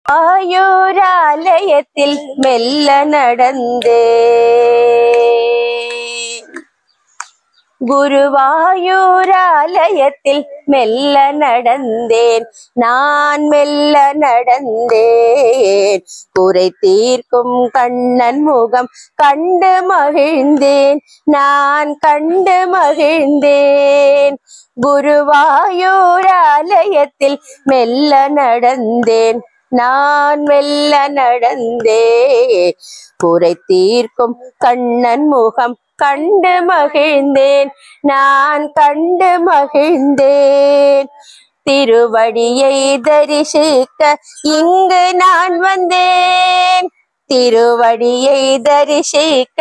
ஆயூராலயத்தில் மெல்ல நடந்தே குருவாயூராலயத்தில் மெல்ல நடந்தேன் நான் மெல்ல நடந்தேன் குறை தீர்க்கும் கண்ணன் முகம் கண்டு மகிழ்ந்தேன் நான் கண்டு மகிழ்ந்தேன் குருவாயூராலயத்தில் மெல்ல நடந்தேன் நான் மெல்ல நடந்தேன் குறை தீர்க்கும் கண்ணன் முகம் கண்டு மகிழ்ந்தேன் நான் கண்டு மகிழ்ந்தேன் திருவடியை தரிசிக்க இங்கு நான் வந்தேன் திருவடியை தரிசிக்க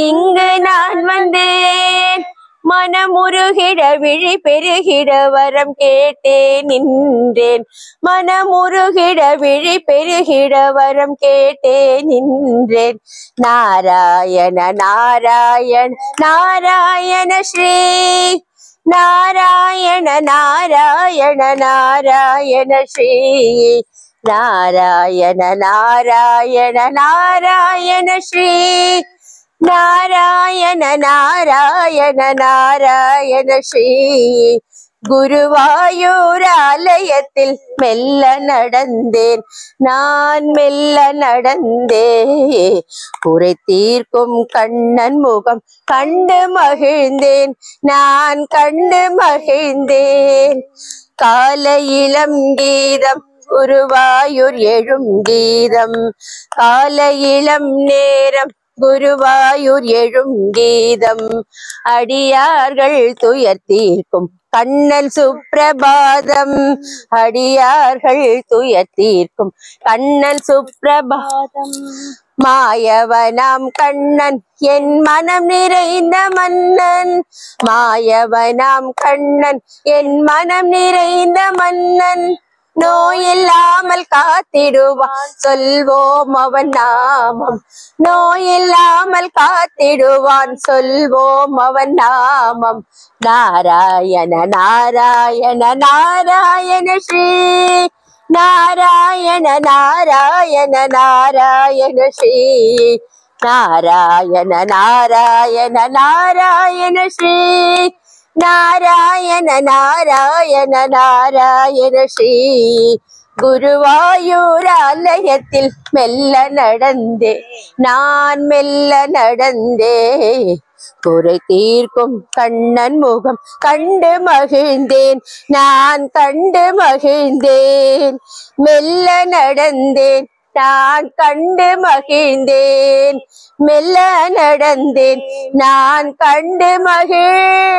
இங்கு நான் வந்தேன் மனமுருகிட விழி பெருகிட வரம் கேட்டேன் நின்றேன் மனமுருகிட விழி பெருகிட வரம் கேட்டேன் நின்றேன் நாராயண நாராயண நாராயண ஸ்ரீ நாராயண நாராயண நாராயண ஸ்ரீ நாராயண நாராயண நாராயண ஸ்ரீ நாராயண நாராயண நாராயண ஸ்ரீ குருவாயூராலயத்தில் மெல்ல நடந்தேன் நான் மெல்ல நடந்தேன் குறை தீர்க்கும் கண்ணன் முகம் கண்டு மகிழ்ந்தேன் நான் கண்டு மகிழ்ந்தேன் கால இளம் கீதம் குருவாயூர் எழும் கீதம் கால இளம் நேரம் குருவாயூர் எழும் கீதம் அடியார்கள் துயர் தீர்க்கும் கண்ணன் சுப்பிரபாதம் அடியார்கள் துயர் தீர்க்கும் கண்ணன் சுப்பிரபாதம் மாயவனாம் கண்ணன் என் மனம் நிறைந்த மன்னன் மாயவனாம் கண்ணன் என் மனம் நிறைந்த மன்னன் நோயில்லாமல் காத்திடுவான் சொல்வோம் அவன் நாமம் நோயில்லாமல் காத்திடுவான் சொல்வோம் அவன் நாமம் நாராயண நாராயண நாராயண ஸ்ரீ நாராயண நாராயண நாராயண ஸ்ரீ நாராயண நாராயண நாராயண ஸ்ரீ நாராயண நாராயண நாராயண ஸ்ரீ குருவாயூராலயத்தில் மெல்ல நடந்தே நான் மெல்ல நடந்தே குறை தீர்க்கும் கண்ணன் முகம் கண்டு மகிழ்ந்தேன் நான் கண்டு மகிழ்ந்தேன் மெல்ல நடந்தேன் நான் கண்டு மகிழ்ந்தேன் மெல்ல நடந்தேன் நான் கண்டு மகிழ்ந்தேன்